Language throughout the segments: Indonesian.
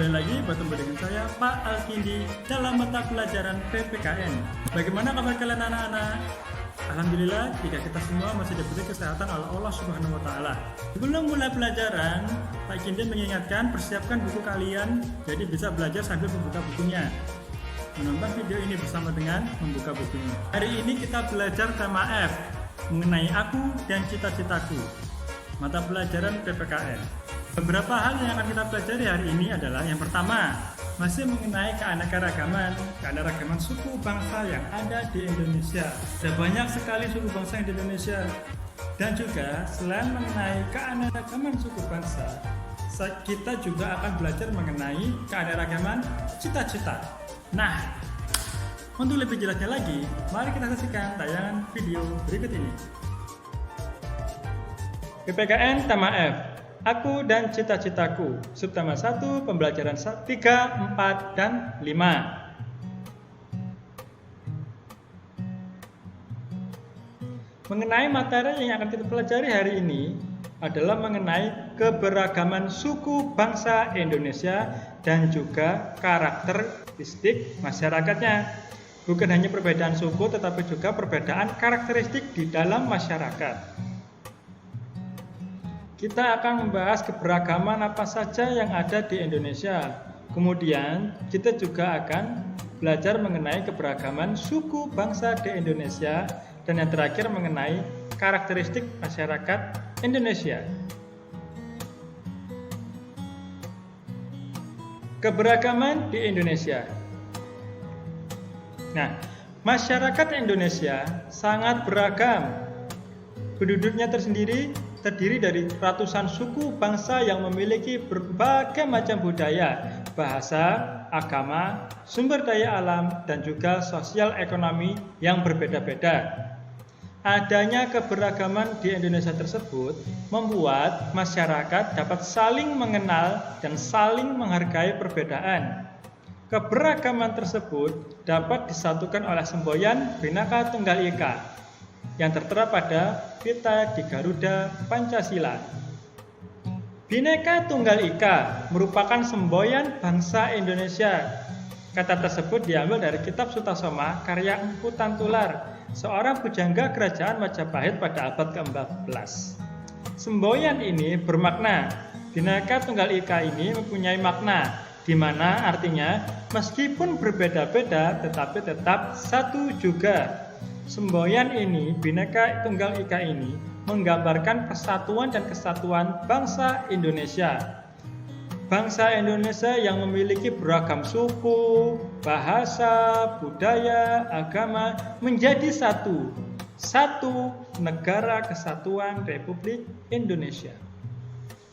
Kembali lagi bertemu dengan saya Pak Alkindi dalam mata pelajaran PPKN. Bagaimana kabar kalian anak-anak? Alhamdulillah jika kita semua masih diberi kesehatan oleh Allah Subhanahu wa taala. Sebelum mulai pelajaran, Pak Alkindi mengingatkan persiapkan buku kalian jadi bisa belajar sambil membuka bukunya. Menonton video ini bersama dengan membuka bukunya. Hari ini kita belajar tema F mengenai aku dan cita-citaku. Mata pelajaran PPKN. Beberapa hal yang akan kita pelajari hari ini adalah yang pertama, masih mengenai keanekaragaman suku bangsa yang ada di Indonesia. Ada banyak sekali suku bangsa di Indonesia. Dan juga selain mengenai keanekaragaman suku bangsa, kita juga akan belajar mengenai keanekaragaman cita-cita. Nah, untuk lebih jelasnya lagi, mari kita saksikan tayangan video berikut ini. PPKN tema F. Aku dan cita-citaku. Subtema 1, pembelajaran 3, 4, dan 5. Mengenai materi yang akan kita pelajari hari ini adalah mengenai keberagaman suku bangsa Indonesia dan juga karakteristik masyarakatnya. Bukan hanya perbedaan suku tetapi juga perbedaan karakteristik di dalam masyarakat. Kita akan membahas keberagaman apa saja yang ada di Indonesia. Kemudian kita juga akan belajar mengenai keberagaman suku bangsa di Indonesia. Dan yang terakhir mengenai karakteristik masyarakat Indonesia. Keberagaman di Indonesia. Nah, masyarakat Indonesia sangat beragam. Penduduknya terdiri dari ratusan suku bangsa yang memiliki berbagai macam budaya, bahasa, agama, sumber daya alam, dan juga sosial ekonomi yang berbeda-beda. Adanya keberagaman di Indonesia tersebut membuat masyarakat dapat saling mengenal dan saling menghargai perbedaan. Keberagaman tersebut dapat disatukan oleh semboyan Bhinneka Tunggal Ika yang tertera pada Pita di Garuda Pancasila. Bhinneka Tunggal Ika merupakan semboyan bangsa Indonesia. Kata tersebut diambil dari kitab Sutasoma karya Empu Tantular, seorang pujangga kerajaan Majapahit pada abad ke-14. Semboyan ini bermakna, Bhinneka Tunggal Ika ini mempunyai makna, di mana artinya meskipun berbeda-beda tetapi tetap satu juga. Semboyan ini, Bhinneka Tunggal Ika ini, menggambarkan persatuan dan kesatuan bangsa Indonesia. Bangsa Indonesia yang memiliki beragam suku, bahasa, budaya, agama menjadi satu. Satu negara kesatuan Republik Indonesia.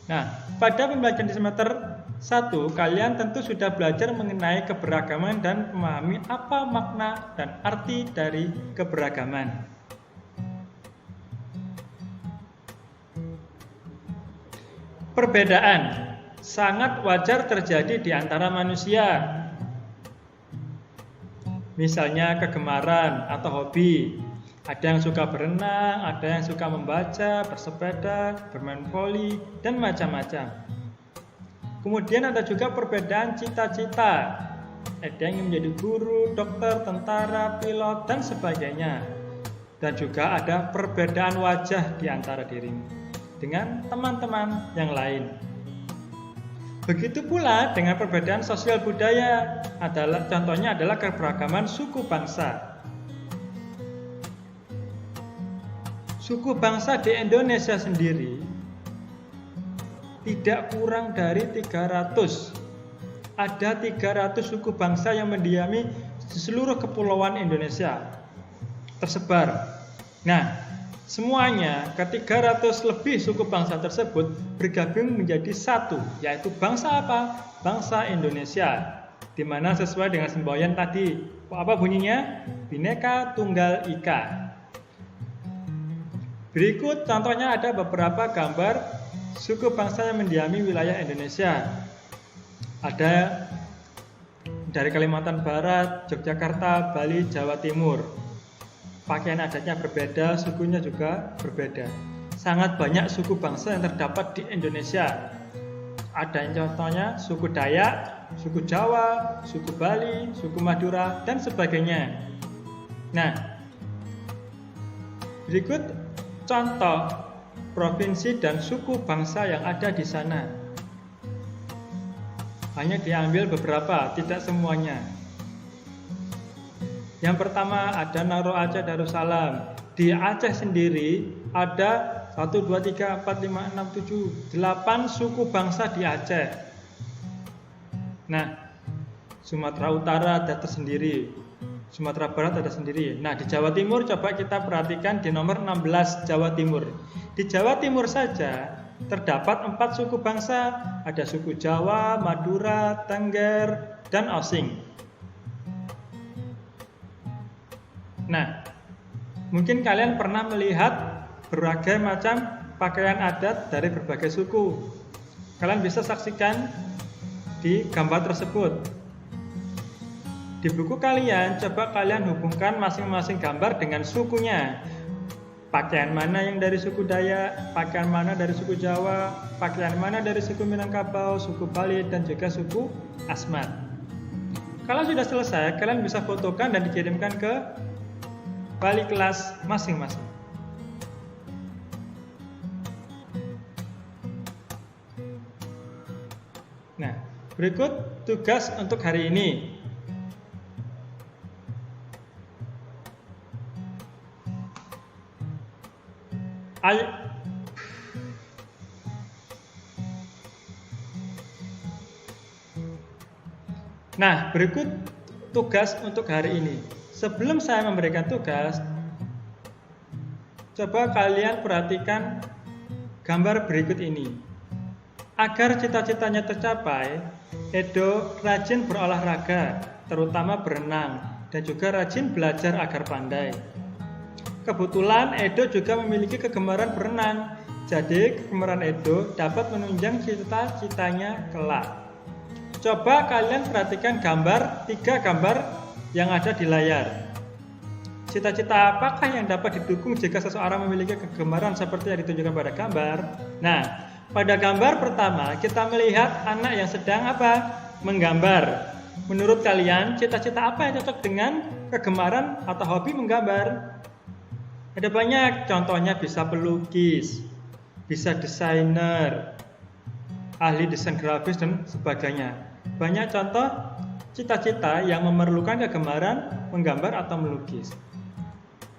Nah, pada pembelajaran di semester 1, kalian tentu sudah belajar mengenai keberagaman dan memahami apa makna dan arti dari keberagaman. Perbedaan sangat wajar terjadi di antara manusia. Misalnya kegemaran atau hobi. Ada yang suka berenang, ada yang suka membaca, bersepeda, bermain voli, dan macam-macam. Kemudian ada juga perbedaan cita-cita. Ada yang menjadi guru, dokter, tentara, pilot, dan sebagainya. Dan juga ada perbedaan wajah di antara dirimu dengan teman-teman yang lain. Begitu pula dengan perbedaan sosial budaya. Contohnya adalah keberagaman suku bangsa. Suku bangsa di Indonesia sendiri tidak kurang dari 300. Ada 300 suku bangsa yang mendiami di seluruh kepulauan Indonesia tersebar. Nah, semuanya ke-300 lebih suku bangsa tersebut bergabung menjadi satu, yaitu bangsa apa? Bangsa Indonesia. Di mana sesuai dengan semboyan tadi. Apa bunyinya? Bhinneka Tunggal Ika. Berikut contohnya ada beberapa gambar suku bangsa yang mendiami wilayah Indonesia. Ada dari Kalimantan Barat, Yogyakarta, Bali, Jawa Timur. Pakaian adatnya berbeda, sukunya juga berbeda. Sangat banyak suku bangsa yang terdapat di Indonesia. Ada yang contohnya suku Dayak, suku Jawa, suku Bali, suku Madura, dan sebagainya. Nah, berikut contoh provinsi dan suku bangsa yang ada di sana. Hanya diambil beberapa, tidak semuanya. Yang pertama ada Naro Aceh Darussalam. Di Aceh sendiri ada 1, 2, 3, 4, 5, 6, 7, 8 suku bangsa di Aceh. Nah, Sumatera Utara ada tersendiri, Sumatera Barat ada sendiri. Nah, di Jawa Timur coba kita perhatikan di nomor 16 Jawa Timur. Di Jawa Timur saja terdapat 4 suku bangsa, ada suku Jawa, Madura, Tengger, dan Osing. Nah, mungkin kalian pernah melihat berbagai macam pakaian adat dari berbagai suku. Kalian bisa saksikan di gambar tersebut. Di buku kalian, coba kalian hubungkan masing-masing gambar dengan sukunya. Pakaian mana yang dari suku Dayak, pakaian mana dari suku Jawa, pakaian mana dari suku Minangkabau, suku Bali, dan juga suku Asmat. Kalau sudah selesai, kalian bisa fotokan dan dikirimkan ke Bali kelas masing-masing. Nah, berikut tugas untuk hari ini. Nah, berikut tugas untuk hari ini. Sebelum saya memberikan tugas, coba kalian perhatikan gambar berikut ini. Agar cita-citanya tercapai, Edo rajin berolahraga, terutama berenang, dan juga rajin belajar agar pandai. Kebetulan Edo juga memiliki kegemaran berenang, jadi kegemaran Edo dapat menunjang cita-citanya kelak. Coba kalian perhatikan 3 gambar yang ada di layar. Cita-cita apakah yang dapat didukung jika seseorang memiliki kegemaran seperti yang ditunjukkan pada gambar? Nah, pada gambar pertama kita melihat anak yang sedang menggambar. Menurut kalian, cita-cita apa yang cocok dengan kegemaran atau hobi menggambar? Ada banyak, contohnya bisa pelukis, bisa desainer, ahli desain grafis, dan sebagainya. Banyak contoh cita-cita yang memerlukan kegemaran menggambar atau melukis.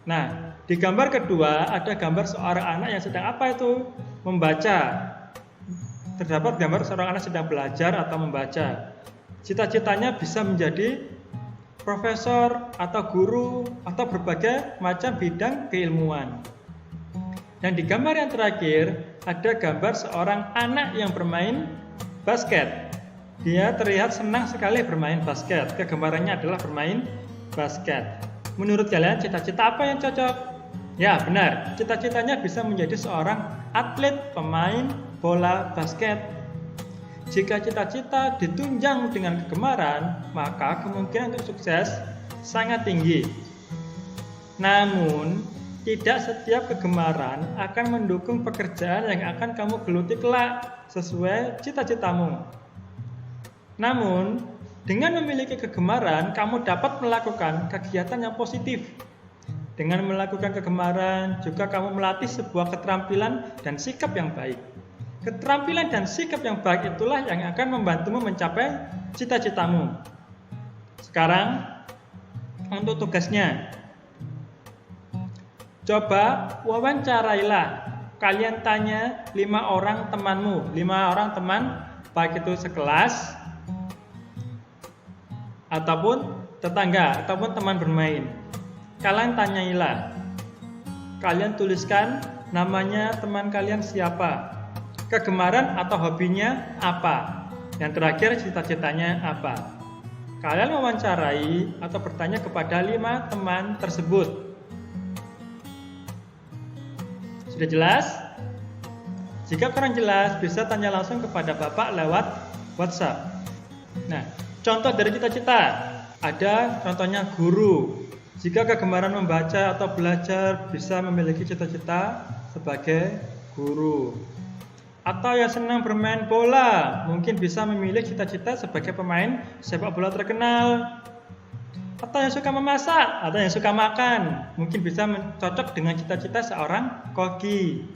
Nah, di gambar kedua ada gambar seorang anak yang sedang membaca. Terdapat gambar seorang anak sedang belajar atau membaca. Cita-citanya bisa menjadi profesor atau guru atau berbagai macam bidang keilmuan. Dan di gambar yang terakhir ada gambar seorang anak yang bermain basket. Dia terlihat senang sekali bermain basket. Kegemarannya adalah bermain basket. Menurut kalian cita-cita apa yang cocok? Ya, benar. Cita-citanya bisa menjadi seorang atlet pemain bola basket. Jika cita-cita ditunjang dengan kegemaran, maka kemungkinan untuk sukses sangat tinggi. Namun, tidak setiap kegemaran akan mendukung pekerjaan yang akan kamu geluti kelak sesuai cita-citamu. Namun, dengan memiliki kegemaran, kamu dapat melakukan kegiatan yang positif. Dengan melakukan kegemaran, juga kamu melatih sebuah keterampilan dan sikap yang baik. Keterampilan dan sikap yang baik itulah yang akan membantumu mencapai cita-citamu. Sekarang, untuk tugasnya. Coba wawancarailah. Kalian tanya 5 orang temanmu, 5 orang teman, baik itu sekelas, ataupun tetangga, ataupun teman bermain. Kalian tanyailah. Kalian tuliskan namanya teman kalian siapa, kegemaran atau hobinya apa, yang terakhir cita-citanya apa. Kalian mewawancarai atau bertanya kepada 5 teman tersebut. Sudah jelas? Jika kurang jelas, bisa tanya langsung kepada Bapak lewat WhatsApp. Nah, contoh dari cita-cita, ada contohnya guru. Jika kegemaran membaca atau belajar, bisa memiliki cita-cita sebagai guru. Atau yang senang bermain bola, mungkin bisa memilih cita-cita sebagai pemain sepak bola terkenal. Atau yang suka memasak, atau yang suka makan, mungkin bisa cocok dengan cita-cita seorang koki.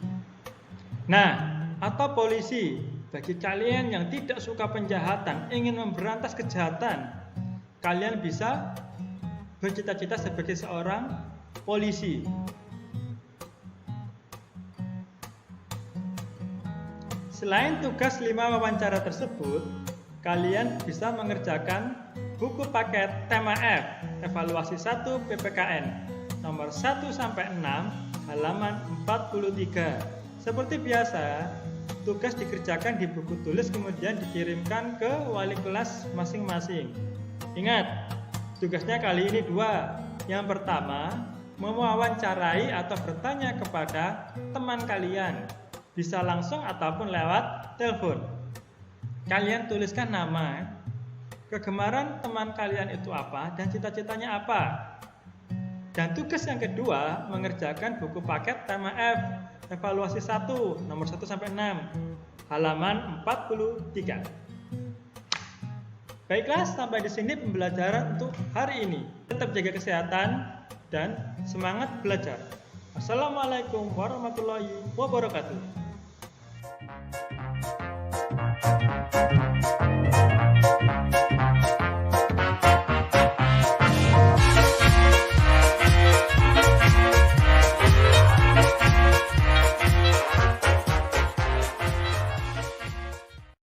Nah, atau polisi, bagi kalian yang tidak suka penjahatan, ingin memberantas kejahatan, kalian bisa bercita-cita sebagai seorang polisi. Selain tugas 5 wawancara tersebut, kalian bisa mengerjakan buku paket tema F, evaluasi 1 PPKN, nomor 1-6, halaman 43. Seperti biasa, tugas dikerjakan di buku tulis kemudian dikirimkan ke wali kelas masing-masing. Ingat, tugasnya kali ini 2. Yang pertama, mewawancarai atau bertanya kepada teman kalian. Bisa langsung ataupun lewat telepon. Kalian tuliskan nama, kegemaran teman kalian itu apa, dan cita-citanya apa. Dan tugas yang kedua, mengerjakan buku paket tema F, evaluasi 1, nomor 1-6, halaman 43. Baiklah, sampai di sini pembelajaran untuk hari ini. Tetap jaga kesehatan dan semangat belajar. Assalamualaikum warahmatullahi wabarakatuh.